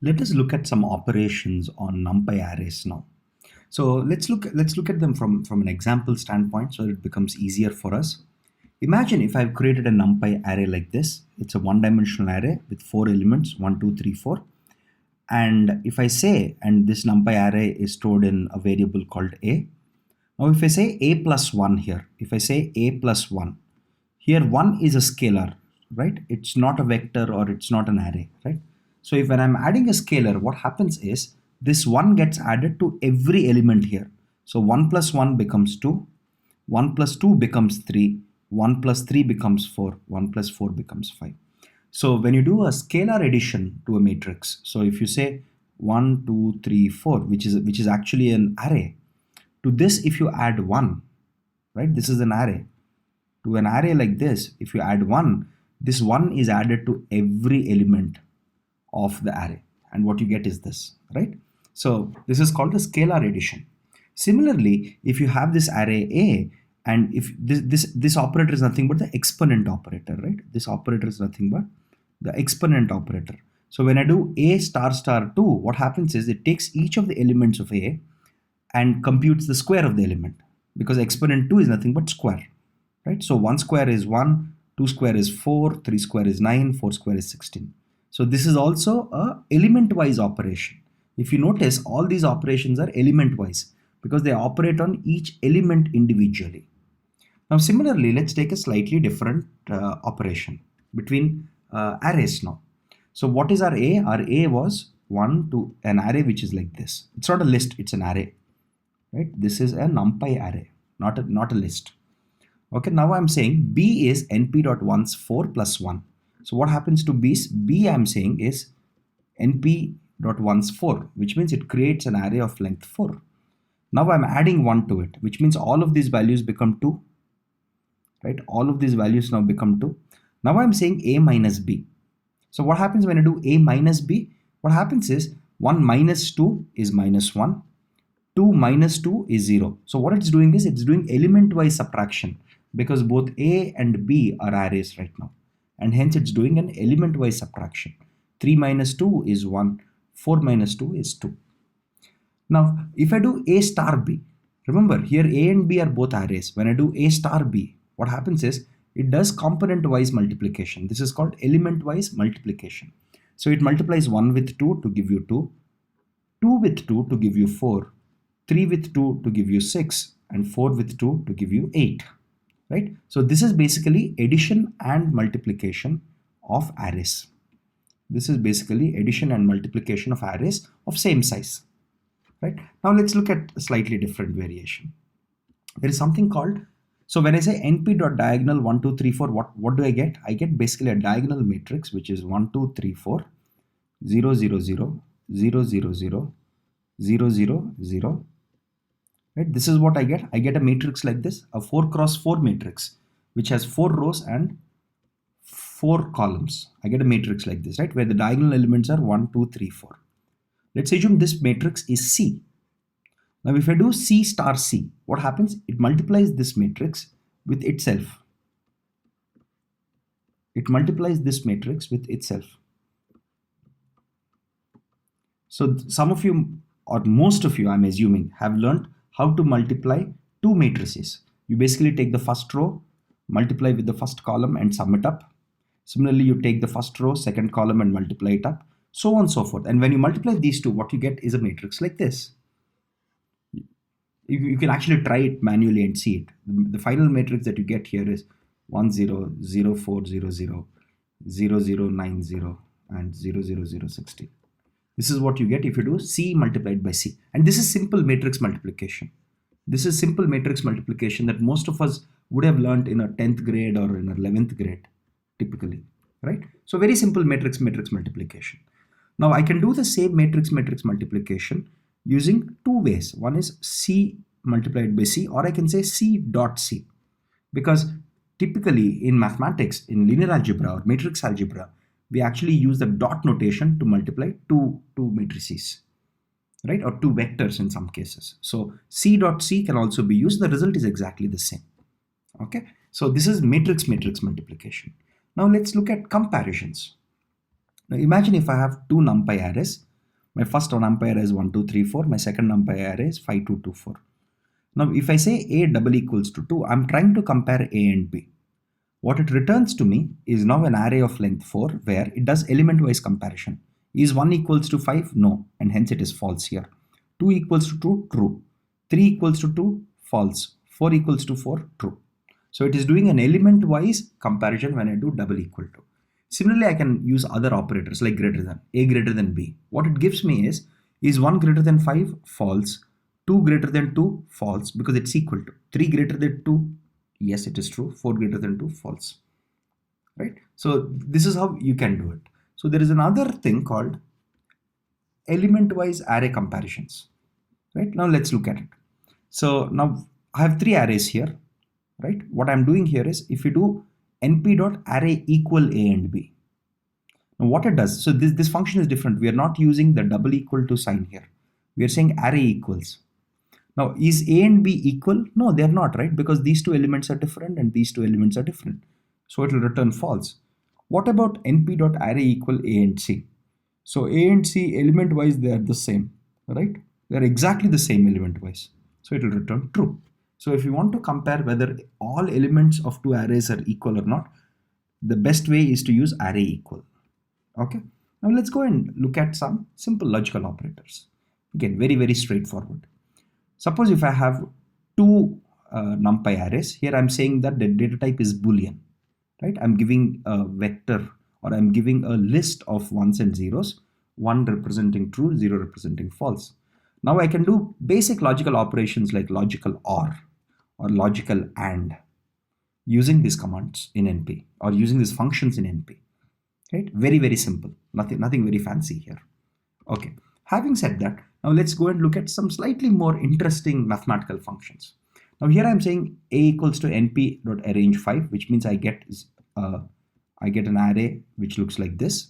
Let us look at some operations on NumPy arrays now. So let's look at them from an example standpoint so that it becomes easier for us. Imagine if I've created a NumPy array like this. It's a one-dimensional array with 4 elements, 1, 2, 3, 4. And if I say, and this NumPy array is stored in a variable called a. Now if I say a plus 1 here, if I say a plus 1, here 1 is a scalar, right? It's not a vector or it's not an array, right? So if when I'm adding a scalar, what happens is this 1 gets added to every element here. So 1 plus 1 becomes 2, 1 plus 2 becomes 3, 1 plus 3 becomes 4, 1 plus 4 becomes 5. So when you do a scalar addition to a matrix, so if you say 1, 2, 3, 4, which is actually an array, to this if you add 1, right? This is an array. To an array like this, if you add 1, this 1 is added to every element of the array, and what you get is this, right? So this is called a scalar addition. Similarly, if you have this array A, and if this operator is nothing but the exponent operator, right? This operator is nothing but the exponent operator. So when I do A star star 2, what happens is it takes each of the elements of A and computes the square of the element, because exponent 2 is nothing but square, right? So 1 square is 1, 2 square is 4, 3 square is 9, 4 square is 16. So this is also a element wise operation. If you notice, all these operations are element wise because they operate on each element individually. Now similarly, let's take a slightly different operation between arrays now. So what is our A? Our A was 1 to an array which is like this. It's not a list, it's an array, right? This is a NumPy array, not a list. Okay, now I'm saying B is np.ones 4 plus 1. So what happens to B I'm saying is np.ones 4, which means it creates an array of length 4. Now I'm adding 1 to it, which means all of these values become 2, right? All of these values now become 2. Now I'm saying A minus B. So what happens when I do A minus B? What happens is 1 minus 2 is minus 1. 2 minus 2 is 0. So what it's doing is it's doing element wise subtraction, because both A and B are arrays right now, and hence it's doing an element wise subtraction. 3 minus 2 is 1, 4 minus 2 is 2. Now if I do A star B, remember here A and B are both arrays. When I do A star B, what happens is it does component wise multiplication. This is called element wise multiplication. So it multiplies 1 with 2 to give you 2, 2 with 2 to give you 4, 3 with 2 to give you 6, and 4 with 2 to give you 8, right? So this is basically addition and multiplication of arrays. This is basically addition and multiplication of arrays of same size, right? Now let's look at a slightly different variation. There is something called, so when I say np.diagonal 1, 2, 3, 4, what do I get? I get basically a diagonal matrix which is 1, 2, 3, 4, 0, 0, 0, 0, 0, 0, 0, 0, 0. Right? This is what I get. I get a matrix like this, a 4 cross 4 matrix, which has 4 rows and 4 columns. I get a matrix like this, right? Where the diagonal elements are 1, 2, 3, 4. Let's assume this matrix is C. Now if I do C star C, what happens? It multiplies this matrix with itself. It multiplies this matrix with itself. So some of you, or most of you, I'm assuming, have learned how to multiply two matrices. You basically take the first row, multiply with the first column and sum it up. Similarly, you take the first row, second column and multiply it up, so on and so forth. And when you multiply these two, what you get is a matrix like this. You can actually try it manually and see it. The final matrix that you get here is 1, 0, 0, 4, 0, 0, 0, 0, 9, 0, and 0, 0, 0, 16. This is what you get if you do C multiplied by C. And this is simple matrix multiplication. This is simple matrix multiplication that most of us would have learned in a 10th grade or in a 11th grade, typically, right? So very simple matrix multiplication. Now I can do the same matrix multiplication using two ways. One is C multiplied by C, or I can say C dot C, because typically in mathematics, in linear algebra or matrix algebra, we actually use the dot notation to multiply two matrices, right? Or two vectors in some cases. So C dot C can also be used. The result is exactly the same. Okay. So this is matrix multiplication. Now let's look at comparisons. Now imagine if I have two NumPy arrays. My first NumPy array is 1, 2, 3, 4. My second NumPy array is 5, 2, 2, 4. Now, if I say A double equals to 2, I'm trying to compare A and B. What it returns to me is now an array of length 4 where it does element-wise comparison. Is 1 equals to 5? No, and hence it is false here. 2 equals to 2? True. 3 equals to 2? False. 4 equals to 4? True. So it is doing an element-wise comparison when I do double equal to. Similarly, I can use other operators like greater than, A greater than B. What it gives me is 1 greater than 5? False. 2 greater than 2? False, because it's equal to. 3 greater than 2? Yes, it is true. 4 greater than 2? False. Right? So this is how you can do it. So there is another thing called element-wise array comparisons. Right? Now let's look at it. So now I have 3 arrays here. Right? What I'm doing here is if you do np.array equal A and B. Now what it does, so this function is different. We are not using the double equal to sign here. We are saying array equals. Now, is A and B equal? No, they are not, right? Because these two elements are different and these two elements are different. So it will return false. What about np.array equal A and C? So A and C element wise, they are the same, right? They are exactly the same element wise. So it will return true. So if you want to compare whether all elements of two arrays are equal or not, the best way is to use array equal. Okay. Now let's go and look at some simple logical operators. Again, very, very straightforward. Suppose if I have two NumPy arrays, here I'm saying that the data type is Boolean, right? I'm giving a vector or I'm giving a list of ones and zeros, 1 representing true, 0 representing false. Now I can do basic logical operations like logical or logical and using these commands in NP or using these functions in NP, right? Very, very simple, nothing very fancy here. Okay, having said that, now let's go and look at some slightly more interesting mathematical functions. Now here I'm saying A equals to np.arrange 5, which means I get an array which looks like this.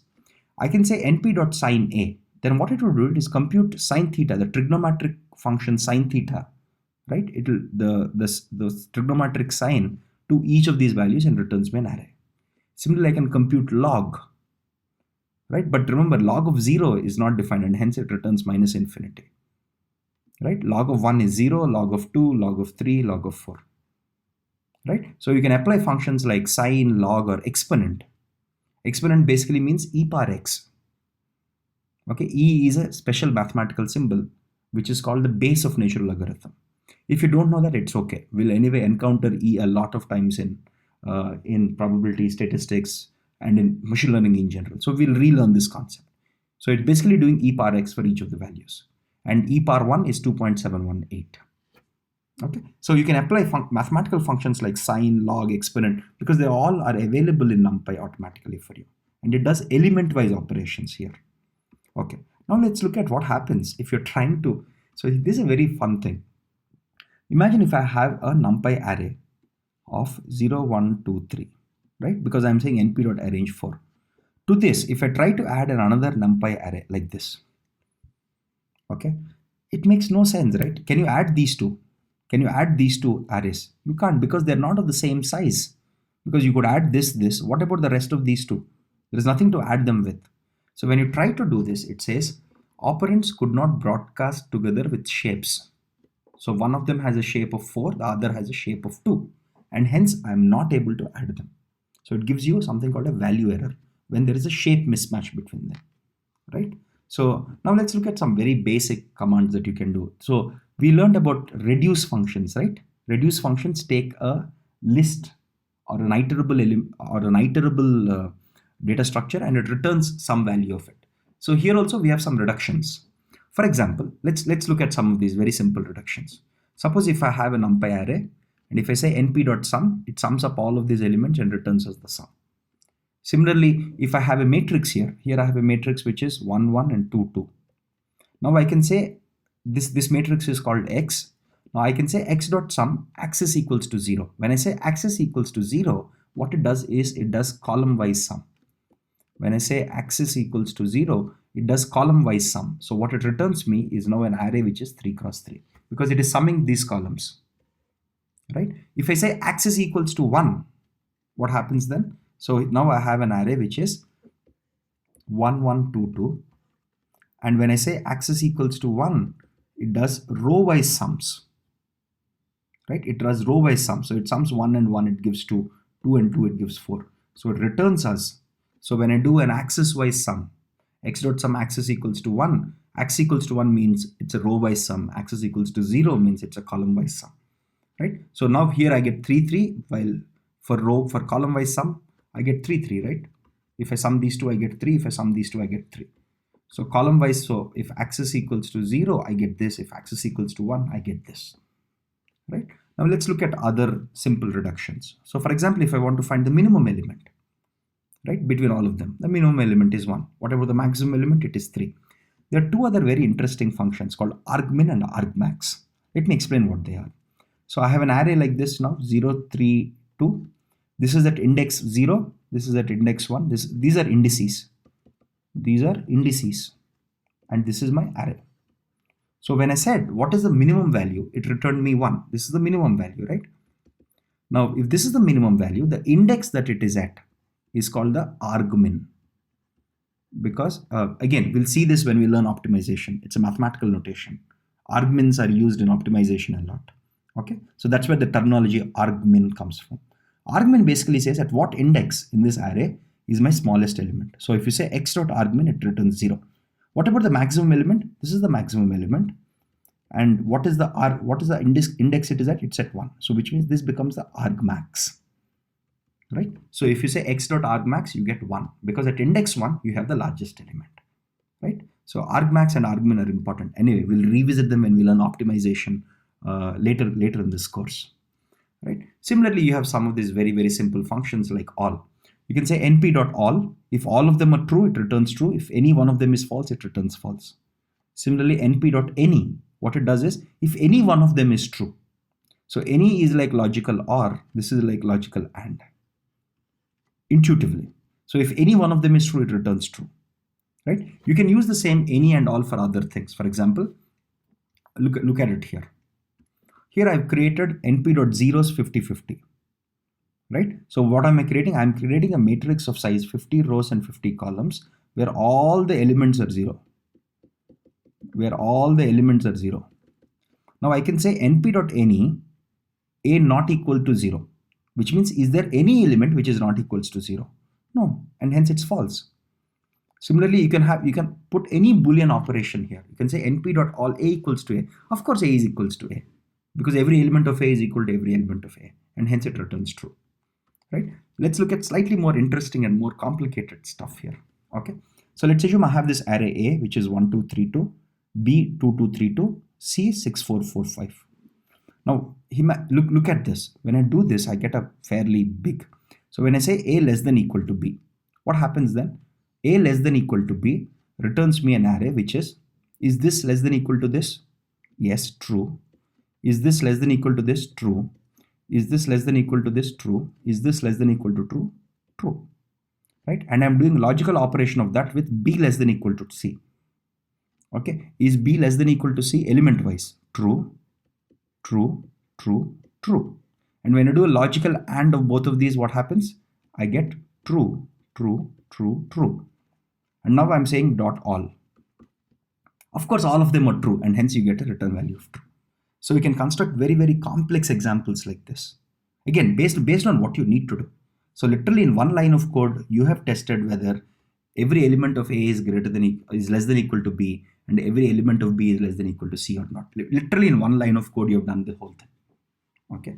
I can say np.sin A. Then what it will do is compute sine theta, the trigonometric function sine theta, right? It will the trigonometric sine to each of these values and returns me an array. Similarly, I can compute log. Right, but remember log of 0 is not defined and hence it returns minus infinity. Right, log of 1 is 0, log of 2, log of 3, log of 4. Right, so you can apply functions like sine, log, or exponent. Exponent basically means e power x. Okay, e is a special mathematical symbol which is called the base of natural logarithm. If you don't know that, it's okay. We'll anyway encounter e a lot of times in probability statistics and in machine learning in general. So we'll relearn this concept. So it's basically doing e power x for each of the values. And e power 1 is 2.718. Okay, so you can apply mathematical functions like sine, log, exponent because they all are available in NumPy automatically for you. And it does element-wise operations here. Okay, now let's look at what happens if you're trying to. So this is a very fun thing. Imagine if I have a NumPy array of 0, 1, 2, 3. Right? Because I'm saying np.arrange 4. To this, if I try to add another NumPy array like this, okay, it makes no sense, right? Can you add these two? Can you add these two arrays? You can't because they're not of the same size. Because you could add this. What about the rest of these two? There is nothing to add them with. So when you try to do this, it says operands could not broadcast together with shapes. So one of them has a shape of 4, the other has a shape of 2. And hence I'm not able to add them. So it gives you something called a value error when there is a shape mismatch between them, right? So now let's look at some very basic commands that you can do. So we learned about reduce functions, right? Reduce functions take a list or an iterable data structure and it returns some value of it. So here also we have some reductions. For example, let's look at some of these very simple reductions. Suppose if I have a NumPy array, and if I say np.sum, it sums up all of these elements and returns us the sum. Similarly, if I have a matrix here I have a matrix which is 1, 1 and 2, 2. Now I can say this matrix is called X. Now I can say x.sum axis equals to 0. When I say axis equals to 0, what it does is it does column wise sum. When I say axis equals to 0, it does column wise sum. So what it returns me is now an array which is 3 cross 3 because it is summing these columns. Right? If I say axis equals to 1, what happens then? So now I have an array which is 1, 1, 2, 2 And when I say axis equals to 1, it does row-wise sums, right? It does row-wise sums. So it sums 1 and 1, it gives 2. 2 and 2, it gives 4. So it returns us. So when I do an axis-wise sum, x dot sum axis equals to 1, axis equals to 1 means it's a row-wise sum. Axis equals to 0 means it's a column-wise sum, right? So now here I get 3, 3, while for column-wise sum, I get 3, 3, right? If I sum these two, I get 3. If I sum these two, I get 3. So column-wise, so if axis equals to 0, I get this. If axis equals to 1, I get this, right? Now let's look at other simple reductions. So for example, if I want to find the minimum element, right, between all of them, the minimum element is 1. Whatever the maximum element, it is 3. There are two other very interesting functions called argmin and argmax. Let me explain what they are. So I have an array like this now, 0, 3, 2. This is at index 0. This is at index 1. These are indices. These are indices. And this is my array. So when I said, what is the minimum value? It returned me 1. This is the minimum value, right? Now, if this is the minimum value, the index that it is at is called the argmin. Because, again, we'll see this when we learn optimization. It's a mathematical notation. Argmins are used in optimization a lot. Okay, so that's where the terminology argmin comes from. Argmin basically says at what index in this array is my smallest element. So if you say x dot argmin, it returns 0. What about the maximum element? This is the maximum element. And what is the index it is at? It's at 1. So which means this becomes the argmax, right? So if you say x dot argmax, you get 1 because at index 1, you have the largest element, right? So argmax and argmin are important. Anyway, we'll revisit them when we learn optimization later in this course, right? Similarly, you have some of these very, very simple functions like all. You can say np.all. If all of them are true, it returns true. If any one of them is false, it returns false. Similarly, np.any, what it does is, if any one of them is true. So any is like logical or, this is like logical and, intuitively. So if any one of them is true, it returns true, right? You can use the same any and all for other things. For example, look at it here. Here I've created np.zeros 50, 50. Right? So what am I creating? I'm creating a matrix of size 50 rows and 50 columns where all the elements are 0. Now I can say np.any a not equal to 0, which means is there any element which is not equals to 0? No, and hence it's false. Similarly, you can put any Boolean operation here. You can say np.all a equals to a. Of course, a is equals to a because every element of a is equal to every element of a, and hence it returns true. Right? Let's look at slightly more interesting and more complicated stuff here. Okay. So let's assume I have this array A, which is 1, 2, 3, 2, B, 2, 2, 3, 2, C, 6, 4, 4, 5. Now, look at this. When I do this, I get a fairly big. So when I say A less than equal to B, what happens then? A less than equal to B returns me an array, which is this less than equal to this? Yes, true. Is this less than equal to this? True. Is this less than equal to this? True. Is this less than equal to true? True. Right? And I'm doing logical operation of that with B less than equal to C. Okay. Is B less than equal to C element wise? True, true, true, true. And when I do a logical AND of both of these, what happens? I get true, true, true, true. And now I'm saying dot all. Of course, all of them are true, and hence you get a return value of true. So we can construct very, very complex examples like this. Again, based on what you need to do. So literally in one line of code, you have tested whether every element of A is less than equal to B, and every element of B is less than equal to C or not. Literally in one line of code, you have done the whole thing. Okay.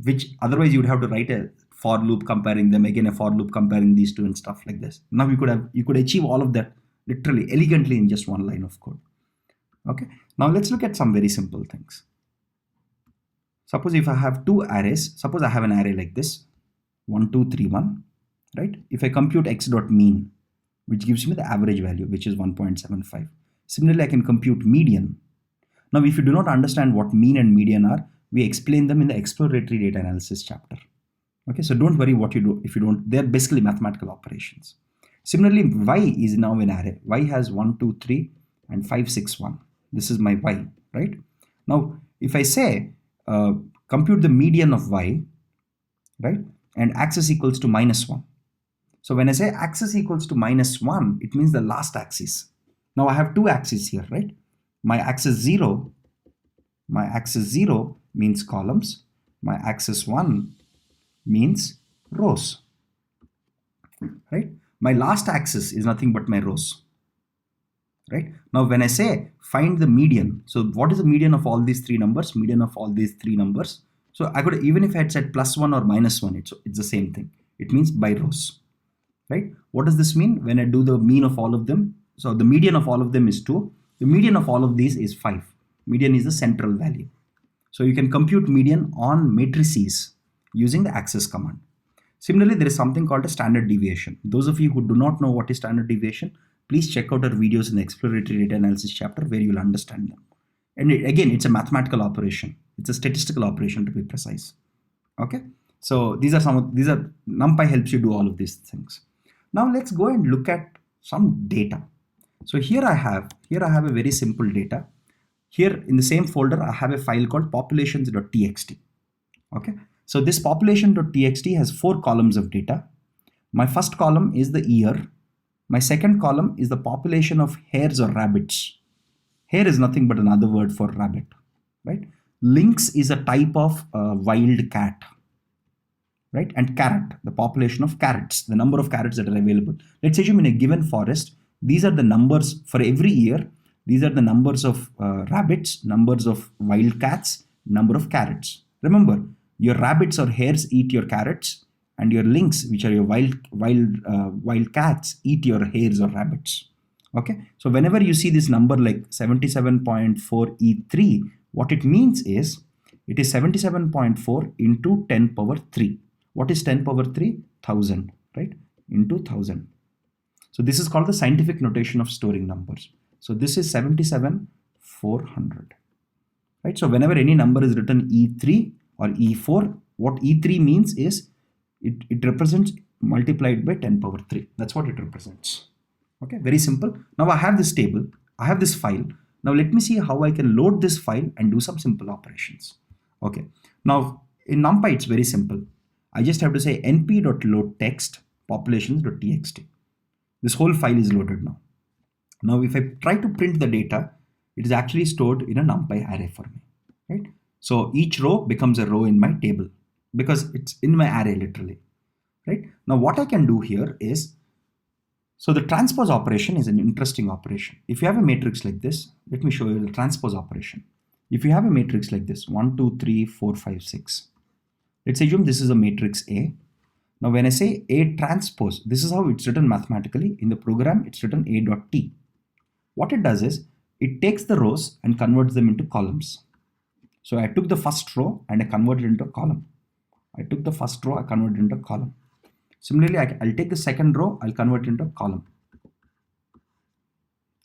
Which otherwise you would have to write a for loop comparing them, again a for loop comparing these two and stuff like this. Now you could achieve all of that literally elegantly in just one line of code. Okay. Now let's look at some very simple things. Suppose if I have two arrays, suppose I have an array like this, 1, 2, 3, 1, right? If I compute x dot mean, which gives me the average value, which is 1.75. Similarly, I can compute median. Now, if you do not understand what mean and median are, we explain them in the exploratory data analysis chapter. Okay, so don't worry what you do if you don't, they're basically mathematical operations. Similarly, y is now an array. Y has 1, 2, 3, and 5, 6, 1. This is my y, right? Now, if I say, compute the median of y, right? And axis equals to -1. So when I say axis equals to -1, it means the last axis. Now I have two axes here, right? My axis 0 means columns. My axis 1 means rows, right? My last axis is nothing but my rows, right? Now when I say find the median, so what is the median of all these three numbers? Median of all these three numbers. So I could, even if I had said +1 or -1, it's the same thing. It means by rows, right? What does this mean? When I do the mean of all of them, so the median of all of them is 2. The median of all of these is 5. Median is the central value. So you can compute median on matrices using the access command. Similarly, there is something called a standard deviation. Those of you who do not know what is standard deviation, please check out our videos in the exploratory data analysis chapter where you will understand them. And again, it's a mathematical operation. It's a statistical operation, to be precise. Okay. So these are NumPy helps you do all of these things. Now let's go and look at some data. So here I have a very simple data. Here in the same folder, I have a file called populations.txt. Okay. So this population.txt has 4 columns of data. My first column is the year. My second column is the population of hares or rabbits. Hare is nothing but another word for rabbit, right? Lynx is a type of wild cat, right? And carrot, the population of carrots, the number of carrots that are available. Let's assume in a given forest, these are the numbers for every year. These are the numbers of rabbits, numbers of wild cats, number of carrots. Remember, your rabbits or hares eat your carrots, and your lynx, which are your wild cats, eat your hares or rabbits. Okay, so whenever you see this number like 77.4 E3, what it means is it is 77.4 into 10 power 3. What is 10 power 3? 1000, right? Into 1000. So this is called the scientific notation of storing numbers. So this is 77,400, right? So whenever any number is written E3 or E4, what E3 means is it represents multiplied by 10 power 3. That's what it represents. Okay, very simple. Now I have this table, I have this file. Now let me see how I can load this file and do some simple operations. Okay, now in NumPy it's very simple. I just have to say np.loadText populations.txt. This whole file is loaded now. Now if I try to print the data, it is actually stored in a NumPy array for me, right? So each row becomes a row in my table because it's in my array literally, right? Now what I can do here is, so the transpose operation is an interesting operation. If you have a matrix like this, let me show you the transpose operation. If you have a matrix like this, 1, 2, 3, 4, 5, 6. Let's assume this is a matrix A. Now when I say A transpose, this is how it's written mathematically. In the program, it's written A.T. What it does is, it takes the rows and converts them into columns. So I took the first row and I converted it into a column. I took the first row, I converted it into a column. Similarly, I'll take the second row, I'll convert it into a column.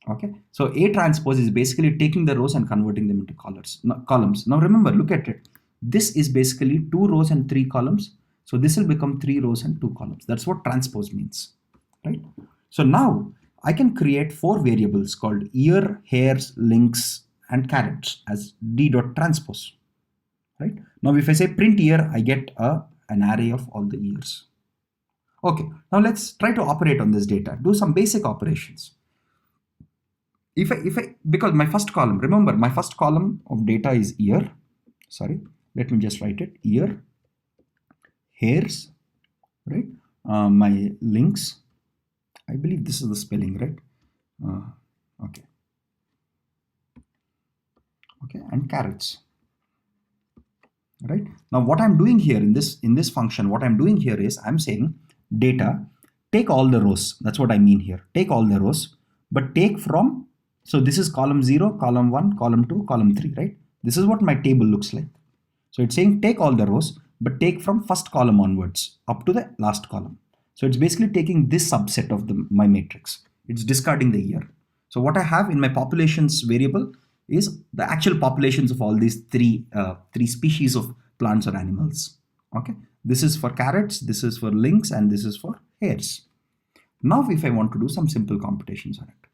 Okay, so A transpose is basically taking the rows and converting them into columns. Now remember, look at it. This is basically 2 rows and 3 columns. So this will become 3 rows and 2 columns. That's what transpose means, right? So now I can create 4 variables called year, hares, lynx, and carrots as d.transpose, right? Now if I say print year, I get an array of all the years. Okay, now let's try to operate on this data, do some basic operations. Because my first column, remember my first column of data is year, let me just write it, year, hares, right? My lynx, I believe this is the spelling, right? Okay, and carrots, right? Now what I'm doing here in this function, what I'm doing here is I'm saying data, take all the rows. That's what I mean here. Take all the rows, but take from, so this is column 0, column 1, column 2, column 3, right? This is what my table looks like. So it's saying take all the rows, but take from first column onwards up to the last column. So it's basically taking this subset of my matrix. It's discarding the year. So what I have in my populations variable is the actual populations of all these three species of plants or animals. Okay, this is for carrots, this is for lynx, and this is for hares. Now if I want to do some simple computations on it,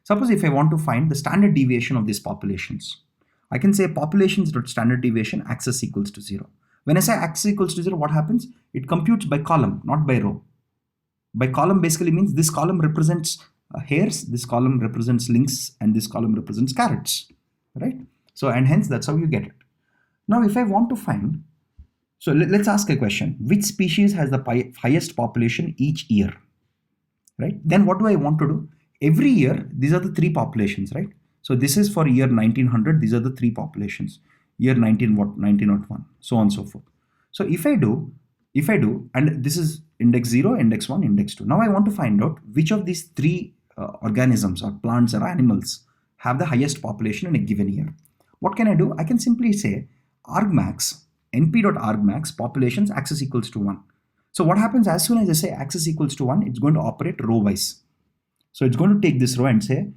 suppose if I want to find the standard deviation of these populations, I can say populations.standard deviation axis equals to 0. When I say axis equals to 0, what happens? It computes by column, not by row. By column basically means this column represents hares, this column represents lynx, and this column represents carrots, right? So, and hence that's how you get it. Now, if I want to find, so let's ask a question: which species has the highest population each year, right? Then what do I want to do? Every year, these are the three populations, right? So this is for year 1900. These are the three populations. Year 1901, so on and so forth. So if I do, and this is index 0, index 1, index 2. Now I want to find out which of these three organisms or plants or animals have the highest population in a given year. What can I do? I can simply say argmax, np.argmax populations axis equals to 1. So what happens as soon as I say axis equals to 1, it's going to operate row wise. So it's going to take this row and say,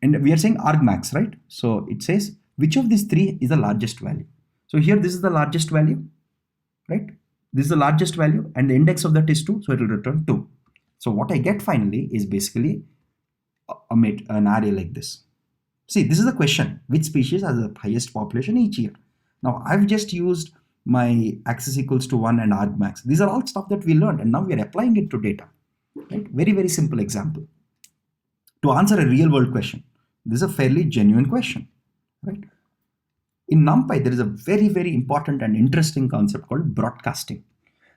and we are saying argmax, right? So it says which of these three is the largest value. So here this is the largest value, right? This is the largest value and the index of that is 2, so it will return 2. So what I get finally is basically an array like this. See, this is the question: which species has the highest population each year? Now I've just used my axis equals to 1 and argmax. These are all stuff that we learned and now we are applying it to data, right? Very, very simple example to answer a real world question. This is a fairly genuine question, right? In NumPy, there is a very, very important and interesting concept called broadcasting.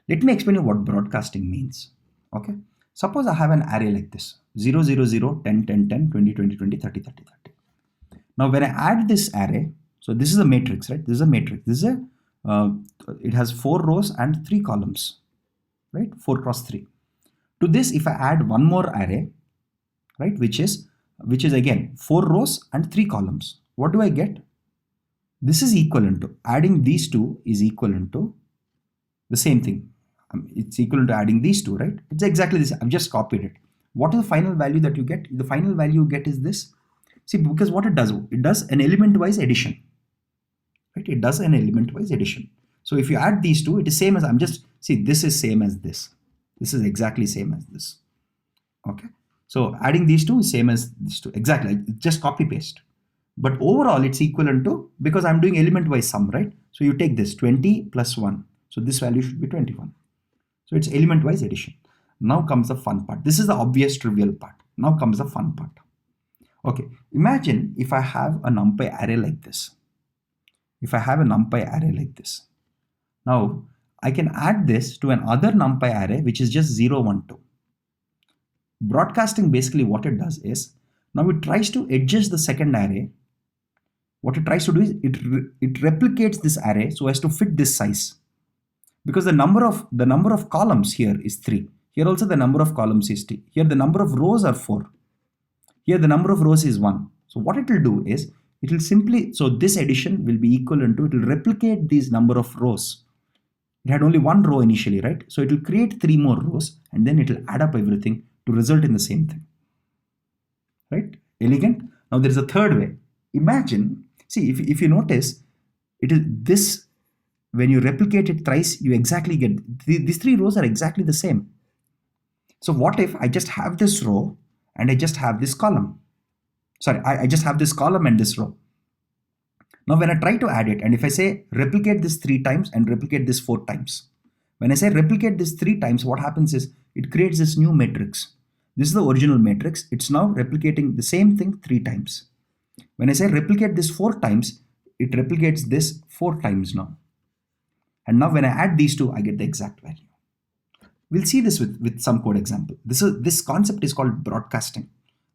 Let me explain you what broadcasting means. Okay. Suppose I have an array like this: 0, 0, 0, 10, 10, 10, 20, 20, 20, 30, 30, 30. Now, when I add this array, so this is a matrix, right? This is a matrix. This is it has 4 rows and 3 columns, right? 4 cross 3. To this, if I add one more array, right, which is again 4 rows and 3 columns, what do I get? This is equivalent to adding these two is equivalent to the same thing. It's equivalent to adding these two, right? It's exactly this. I've just copied it. What is the final value that you get? The final value you get is this. See, because what it does an element-wise addition, right? It does an element-wise addition. So if you add these two, it is same as this is same as this. This is exactly same as this. Okay. So adding these two is same as these two. Exactly. Just copy paste. But overall, it's equivalent to, because I'm doing element-wise sum, right? So you take this 20 plus 1. So this value should be 21. So it's element-wise addition. Now comes the fun part. This is the obvious trivial part. Now comes the fun part. Okay, imagine if I have a NumPy array like this. Now I can add this to another NumPy array which is just 0, 1, 2. Broadcasting, basically what it does is, now it tries to adjust the second array. What it tries to do is it replicates this array so as to fit this size. Because the number of columns here is 3. Here also the number of columns is 3. Here the number of rows are 4. Here the number of rows is 1. So what it will do is, it will simply, so this addition will be equivalent to, it will replicate these number of rows. It had only 1 row initially, right? So it will create 3 more rows and then it will add up everything to result in the same thing. Right? Elegant. Now there is a third way. Imagine, see, if you notice, it is this, when you replicate it thrice, you exactly get, these 3 rows are exactly the same. So what if I just have this row and I just have this column? Sorry, I just have this column and this row. Now when I try to add it, and if I say replicate this 3 times and replicate this 4 times, when I say replicate this 3 times, what happens is it creates this new matrix. This is the original matrix. It's now replicating the same thing 3 times. When I say replicate this 4 times, it replicates this 4 times now. And now when I add these two, I get the exact value. We'll see this with some code example. This concept is called broadcasting.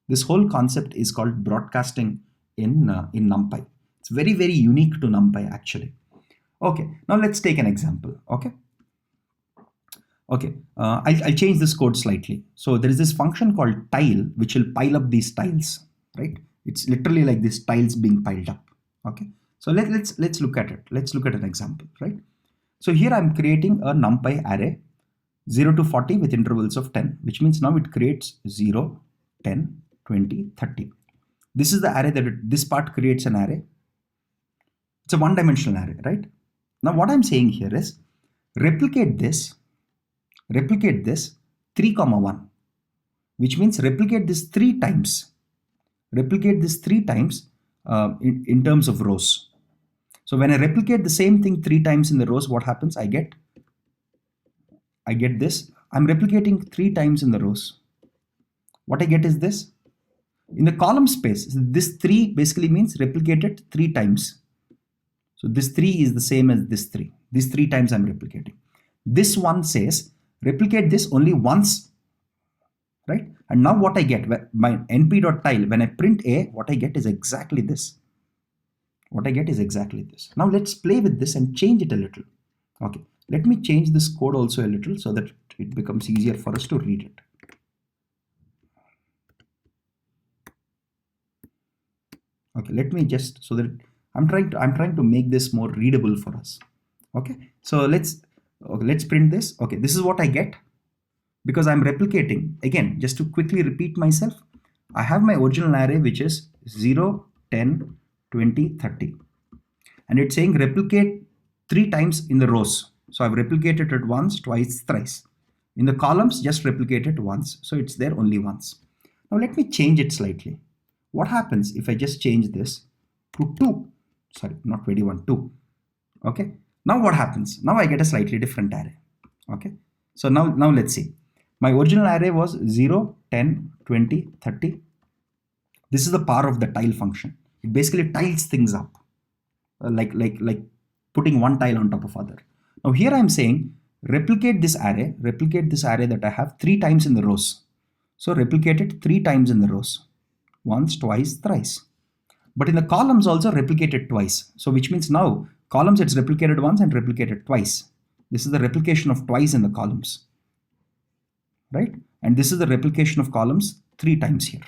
This whole concept is called broadcasting in NumPy. It's very, very unique to NumPy actually. Okay, now let's take an example. Okay. I'll change this code slightly. So there is this function called tile, which will pile up these tiles, right? It's literally like these tiles being piled up. Okay. So let's look at it. Let's look at an example, right? So here I'm creating a NumPy array 0 to 40 with intervals of 10, which means now it creates 0, 10, 20, 30. This is the array this part creates an array. It's a one-dimensional array, right? Now what I'm saying here is replicate this 3, 1, which means replicate this 3 times. Replicate this 3 times in terms of rows. So when I replicate the same thing 3 times in the rows, what happens? I get this. I'm replicating 3 times in the rows. what I get is this. In the column space, this 3 basically means replicated 3 times. So this 3 is the same as this 3. These 3 times I'm replicating. This one says replicate this only once, right? And now what I get, my np.tile, when I print a, what I get is exactly this. What I get is exactly this. Now let's play with this and change it a little. Okay, let me change this code also a little so that it becomes easier for us to read it. Okay, let me just, so that I'm trying to make this more readable for us. Okay, so let's print this. Okay, this is what I get because I'm replicating. Again, just to quickly repeat myself, I have my original array which is 0, 10, 20, 30, and it's saying replicate 3 times in the rows. So I've replicated it once, twice, thrice. In the columns, just replicate it once. So it's there only once. Now let me change it slightly. What happens if I just change this to 2? Sorry, not 21, 2. Okay. Now what happens? Now I get a slightly different array. Okay. So now let's see. My original array was 0, 10, 20, 30. This is the power of the tile function. It basically tiles things up, like putting one tile on top of other. Now here I'm saying replicate this array that I have 3 times in the rows. So replicate it 3 times in the rows. Once, twice, thrice. But in the columns also replicate it twice. So which means now columns it's replicated once and replicated twice. This is the replication of twice in the columns, right? And this is the replication of columns 3 times here.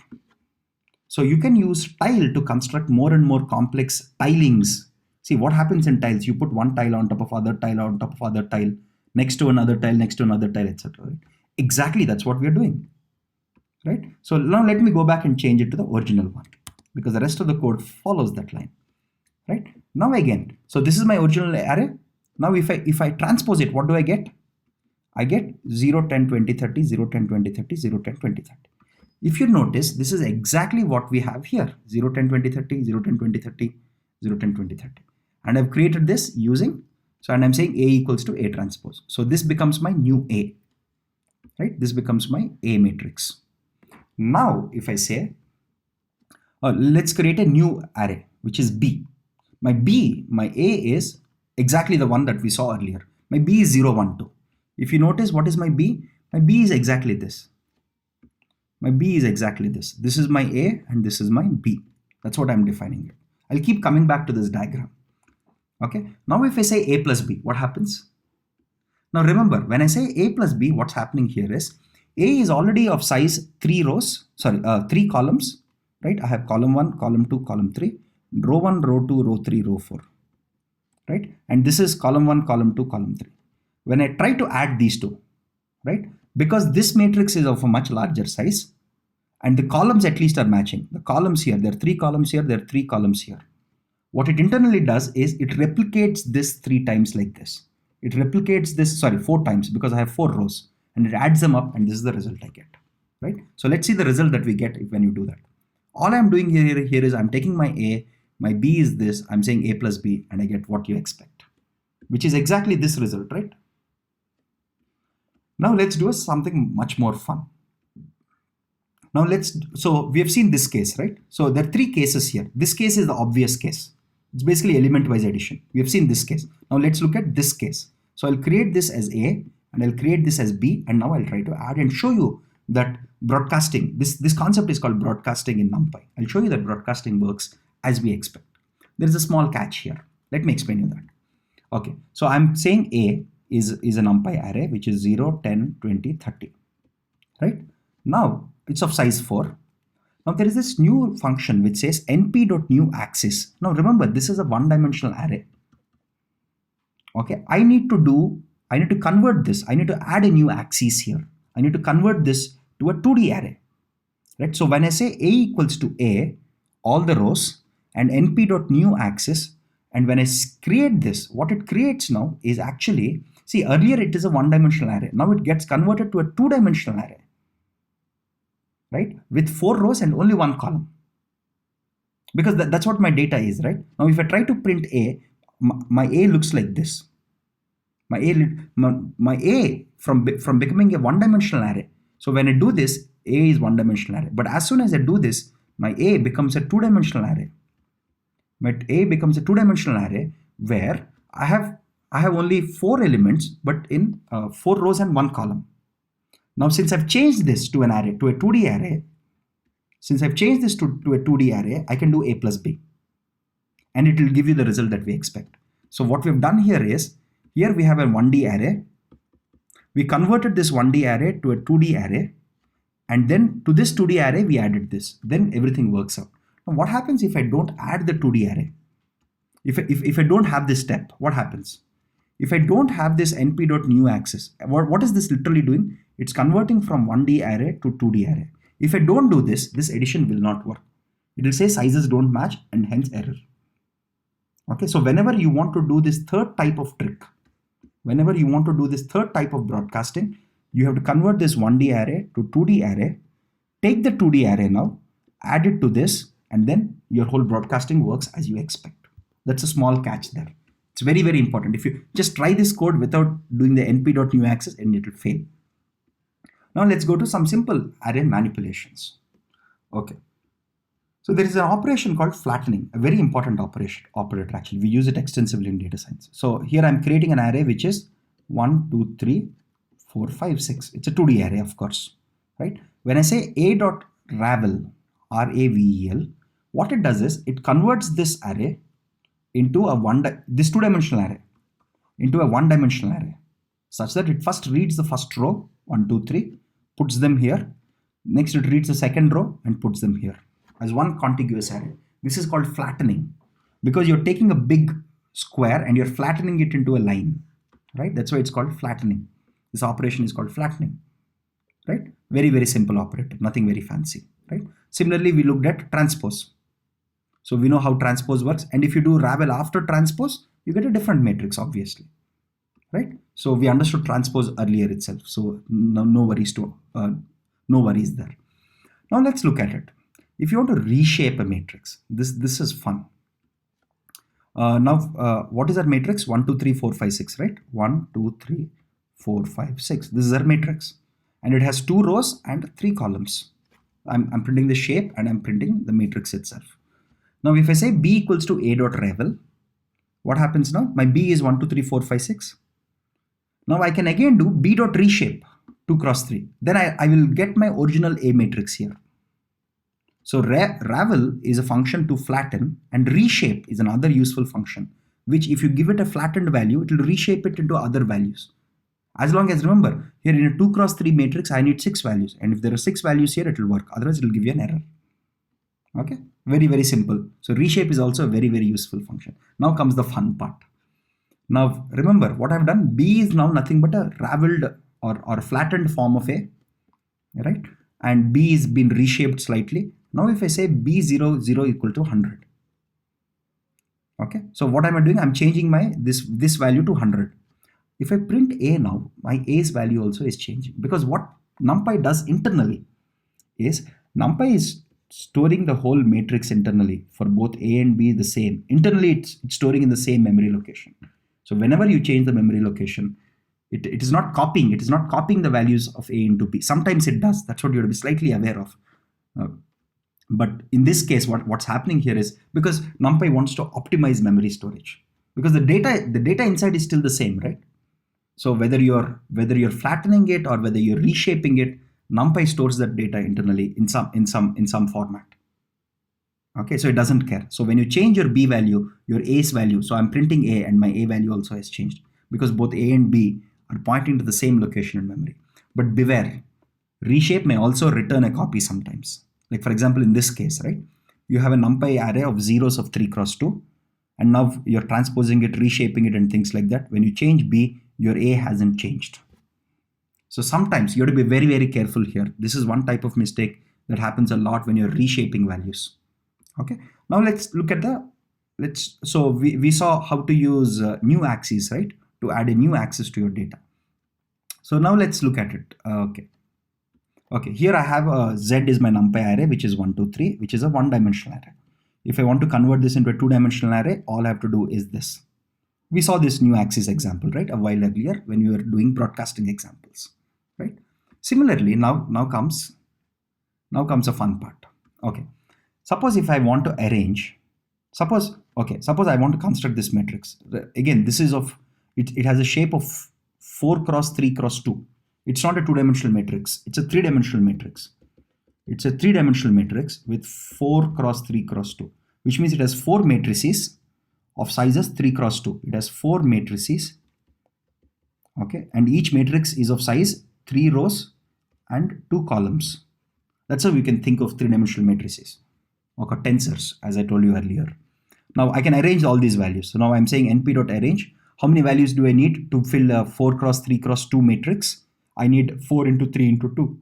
So you can use tile to construct more and more complex tilings. See what happens in tiles. You put one tile on top of other tile on top of other tile, next to another tile, next to another tile, etc. Right? Exactly, that's what we are doing. Right? So now let me go back and change it to the original one because the rest of the code follows that line. Right? Now again, so this is my original array. Now if I transpose it, what do I get? I get 0, 10, 20, 30, 0, 10, 20, 30, 0, 10, 20, 30. If you notice, this is exactly what we have here. 0, 10, 20, 30, 0, 10, 20, 30, 0, 10, 20, 30. And I've created this using, so and I'm saying A equals to A transpose. So this becomes my new A. Right? This becomes my A matrix. Now, if I say, let's create a new array, which is B. My A is exactly the one that we saw earlier. My B is 0, 1, 2. If you notice, what is my B? My B is exactly this. My B is exactly this. This is my A and this is my B. That's what I'm defining it. I'll keep coming back to this diagram. Okay. Now, if I say A plus B, what happens? Now, remember, when I say A plus B, what's happening here is A is already of size 3 columns, right? I have column 1, column 2, column 3, row 1, row 2, row 3, row 4, right? And this is column 1, column 2, column 3. When I try to add these two, right? Because this matrix is of a much larger size and the columns at least are matching. The columns here, there are 3 columns here, there are 3 columns here. What it internally does is it replicates this 3 times like this. It replicates this, 4 times because I have 4 rows. And it adds them up and this is the result I get, right? So let's see the result that we get when you do that. All I'm doing here is I'm taking my A, my B is this, I'm saying A plus B and I get what you expect, which is exactly this result, right? Now let's do something much more fun. Now so we have seen this case, right? So there are 3 cases here. This case is the obvious case. It's basically element-wise addition. We have seen this case. Now let's look at this case. So I'll create this as A and I'll create this as B, and now I'll try to add and show you that broadcasting, this concept is called broadcasting in NumPy. I'll show you that broadcasting works as we expect. There is a small catch here. Let me explain you that. Okay, so I'm saying A is a NumPy array, which is 0, 10, 20, 30, right? Now, it's of size 4. Now, there is this new function which says np.newAxis. Now, remember, this is a one-dimensional array. Okay, I need to convert this. I need to add a new axis here. I need to convert this to a 2D array, right? So when I say A equals to A, all the rows, and np.newAxis, and when I create this, what it creates now is actually, see, earlier it is a one-dimensional array. Now it gets converted to a 2-dimensional array, right? With 4 rows and only 1 column. Because that's what my data is, right? Now if I try to print A, my A looks like this. My A from becoming a one-dimensional array. So when I do this, A is one-dimensional array. But as soon as I do this, my A becomes a two-dimensional array. My A becomes a two-dimensional array where I have only 4 elements, but in 4 rows and 1 column. Now, since I've changed this to an array, to a 2D array, since I've changed this to a 2D array, I can do A plus B. And it will give you the result that we expect. So what we've done here is, here we have a 1D array. We converted this 1D array to a 2D array. And then to this 2D array, we added this. Then everything works out. Now what happens if I don't add the 2D array? If I don't have this step, what happens? If I don't have this np.newAccess, what is this literally doing? It's converting from 1D array to 2D array. If I don't do this, this addition will not work. It will say sizes don't match and hence error. Okay, so whenever you want to do this third type of trick, whenever you want to do this third type of broadcasting, you have to convert this 1D array to 2D array, take the 2D array now, add it to this, and then your whole broadcasting works as you expect. That's a small catch there. It's very, very important. If you just try this code without doing the np.newAccess, and it will fail. Now let's go to some simple array manipulations. Okay. So there is an operation called flattening, a very important operator actually. We use it extensively in data science. So here I'm creating an array which is 1, 2, 3, 4, 5, 6. It's a 2D array, of course, right? When I say a.ravel, R-A-V-E-L, what it does is it converts this array into this two-dimensional array into a one-dimensional array, such that it first reads the first row, 1, 2, 3, puts them here. Next it reads the second row and puts them here as one contiguous array. This is called flattening, because you're taking a big square and you're flattening it into a line, right? That's why it's called flattening. This operation is called flattening, right? Very, very simple operator, nothing very fancy, right? Similarly, we looked at transpose. So we know how transpose works. And if you do Ravel after transpose, you get a different matrix, obviously, right? So we understood transpose earlier itself. So no worries there. Now let's look at it. If you want to reshape a matrix, this is fun. What is our matrix? 1, 2, 3, 4, 5, 6, right? 1, 2, 3, 4, 5, 6. This is our matrix. And it has 2 rows and 3 columns. I'm printing the shape and I'm printing the matrix itself. Now, if I say b equals to a.ravel, what happens now? My b is 1, 2, 3, 4, 5, 6. Now I can again do b.reshape 2 cross 3. Then I will get my original A matrix here. So Ravel is a function to flatten, and reshape is another useful function, which if you give it a flattened value, it will reshape it into other values. As long as, remember, here in a 2 cross 3 matrix, I need 6 values. And if there are 6 values here, it will work. Otherwise, it will give you an error. Okay, very, very simple. So reshape is also a very, very useful function. Now comes the fun part. Now remember what I've done. B is now nothing but a raveled or flattened form of A, right? And B is been reshaped slightly. Now if I say B0, 0 equal to 100. Okay, so what am I doing? I'm changing my this value to 100. If I print A now, my A's value also is changing, because what NumPy does internally is NumPy is storing the whole matrix internally for both A and B the same. Internally, it's storing in the same memory location. So whenever you change the memory location, it is not copying. It is not copying the values of A into B. Sometimes it does. That's what you have to be slightly aware of. But in this case, what's happening here is because NumPy wants to optimize memory storage, because the data inside is still the same, right? So whether you're flattening it or whether you're reshaping it, NumPy stores that data internally in some format. Okay, so it doesn't care. So when you change your B value, your A's value, so I'm printing A and my A value also has changed, because both A and B are pointing to the same location in memory. But beware, reshape may also return a copy sometimes. Like for example, in this case, right? You have a NumPy array of zeros of 3 cross 2, and now you're transposing it, reshaping it and things like that. When you change B, your A hasn't changed. So sometimes you have to be very, very careful here. This is one type of mistake that happens a lot when you're reshaping values. Okay, now let's look at so we saw how to use new axes, right? To add a new axis to your data. So now let's look at it. Okay, here I have Z is my NumPy array, which is 1, 2, 3, which is a one-dimensional array. If I want to convert this into a two-dimensional array, all I have to do is this. We saw this new axis example, right? A while earlier when we were doing broadcasting examples, right? Similarly, now comes Now comes the fun part. Okay. Suppose if I want to arrange, suppose I want to construct this matrix. Again, this is of, it has a shape of 4 cross 3 cross 2. It's not a two-dimensional matrix. It's a three-dimensional matrix. It's a three-dimensional matrix with 4 cross 3 cross 2, which means it has 4 matrices of sizes 3 cross 2. It has 4 matrices. Okay. And each matrix is of size 3 rows and 2 columns. That's how we can think of three-dimensional matrices. Okay, tensors, as I told you earlier. Now I can arrange all these values. So now I'm saying np.arrange. How many values do I need to fill a 4 cross 3 cross 2 matrix? I need 4 into 3 into 2.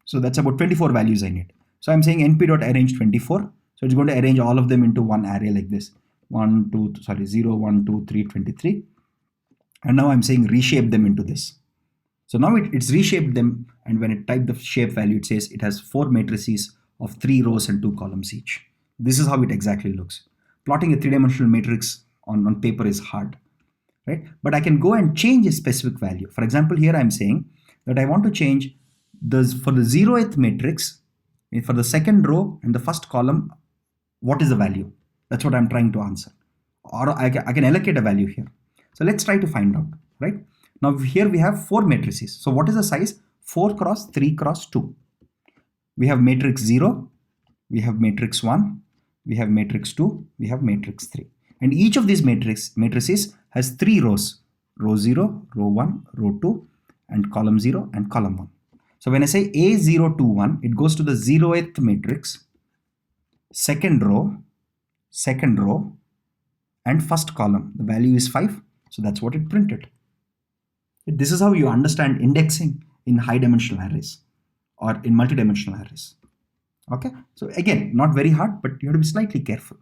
So that's about 24 values I need. So I'm saying np.arrange 24. So it's going to arrange all of them into one array like this. 0, 1, 2, 3, 23. And now I'm saying reshape them into this. So now it's reshaped them, and when it typed the shape value, it says it has 4 matrices of 3 rows and 2 columns each. This is how it exactly looks. Plotting a three-dimensional matrix on paper is hard, right? But I can go and change a specific value. For example, here I'm saying that I want to change for the 0th matrix, for the second row and the first column, what is the value? That's what I'm trying to answer. Or I can allocate a value here. So let's try to find out, right? Now here we have 4 matrices. So what is the size? 4 cross 3 cross 2. We have matrix 0, we have matrix 1, we have matrix 2, we have matrix 3. And each of these matrices has 3 rows. Row 0, row 1, row 2, and column 0 and column 1. So when I say A021, it goes to the 0th matrix, second row, and first column. The value is 5. So that's what it printed. This is how you understand indexing in high dimensional arrays or in multidimensional arrays. Okay, so again, not very hard, but you have to be slightly careful.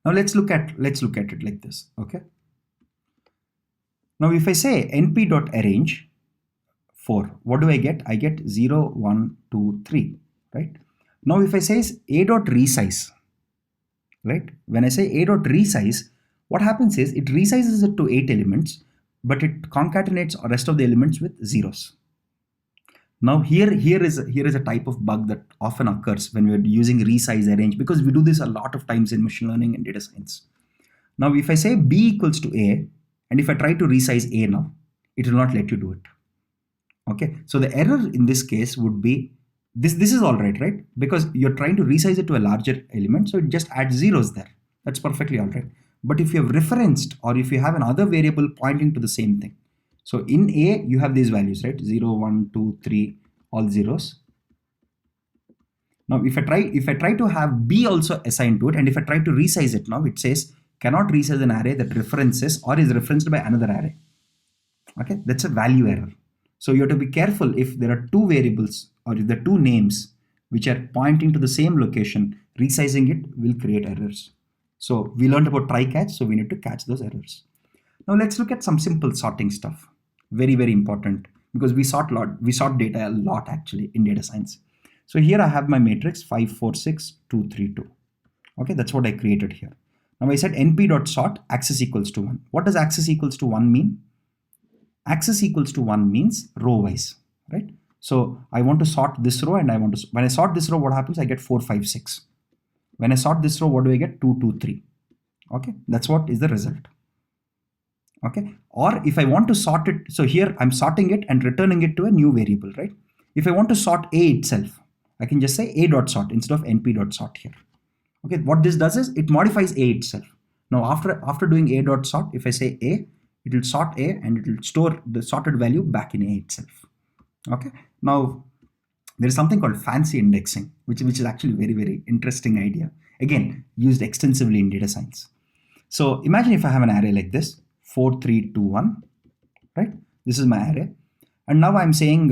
Now let's look at it like this. Okay. Now if I say np.arrange 4, what do I get? I get 0, 1, 2, 3, right? Now if I say a.resize, right? When I say a.resize, what happens is it resizes it to 8 elements, but it concatenates the rest of the elements with zeros. Now here is a type of bug that often occurs when we're using resize arrange, because we do this a lot of times in machine learning and data science. Now if I say b equals to a, and if I try to resize a now, it will not let you do it. Okay, so the error in this case would be this is all right, because you're trying to resize it to a larger element, so it just adds zeros there. That's perfectly all right. But if you have referenced, or if you have another variable pointing to the same thing, so in A you have these values, right? 0, 1, 2, 3, all zeros. Now if I try to have B also assigned to it, and if I try to resize it now, it says cannot resize an array that references or is referenced by another array. Okay, that's a value error. So you have to be careful if there are 2 variables or if there are 2 names which are pointing to the same location, resizing it will create errors. So we learned about try-catch, so we need to catch those errors. Now let's look at some simple sorting stuff. Very, very important, because we sort data a lot actually in data science. So here I have my matrix 5, 4, 6, 2, 3, 2. Okay, that's what I created here. Now I said np.sort axis equals to 1. What does axis equals to 1 mean? Axis equals to 1 means row wise, right? So I want to sort this row, and when I sort this row, what happens? I get 4, 5, 6. When I sort this row, what do I get? 2, 2, 3. Okay, that's what is the result. Okay, or if I want to sort it, so here I'm sorting it and returning it to a new variable, right? If I want to sort A itself, I can just say a.sort instead of np.sort here. Okay, what this does is it modifies A itself. Now after doing a.sort, if I say A, it will sort A and it will store the sorted value back in A itself. Okay, now there is something called fancy indexing, which is actually very, very interesting idea. Again, used extensively in data science. So imagine if I have an array like this, 4, 3, 2, 1, right? This is my array. And now I'm saying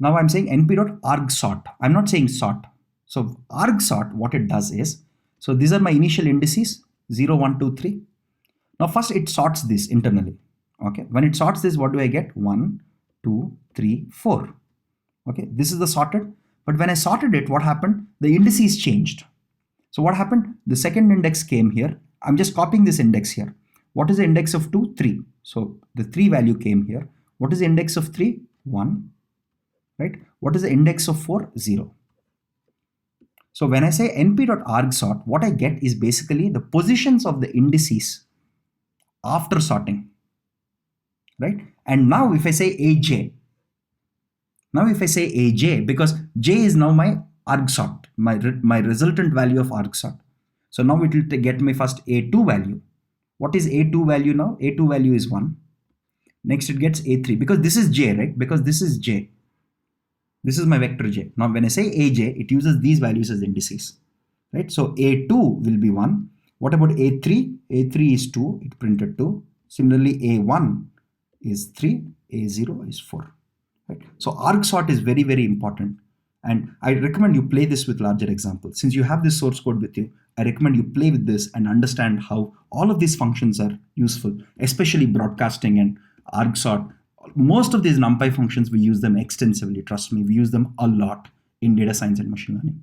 np.argsort. I'm not saying sort. So argsort, what it does is, so these are my initial indices, 0, 1, 2, 3. Now first it sorts this internally. Okay, when it sorts this, what do I get? 1, 2, 3, 4. Okay, this is the sorted. But when I sorted it, what happened? The indices changed. So what happened? The second index came here. I'm just copying this index here. What is the index of 2? 3. So the 3 value came here. What is the index of 3? 1, right? What is the index of 4? 0. So when I say np.argsort, what I get is basically the positions of the indices after sorting, right? And now if I say aj, because j is now my argsort, my resultant value of argsort. So now it will get my first a2 value. What is a2 value now? A2 value is 1. Next it gets a3 because this is j, right? Because this is j. This is my vector j. Now when I say aj, it uses these values as indices, right? So a2 will be 1. What about a3? A3 is 2, it printed 2. Similarly, a1 is 3, a0 is 4. Right? So argsort is very, very important. And I recommend you play this with larger examples. Since you have this source code with you, I recommend you play with this and understand how all of these functions are useful, especially broadcasting and argsort. Most of these NumPy functions, we use them extensively. Trust me, we use them a lot in data science and machine learning.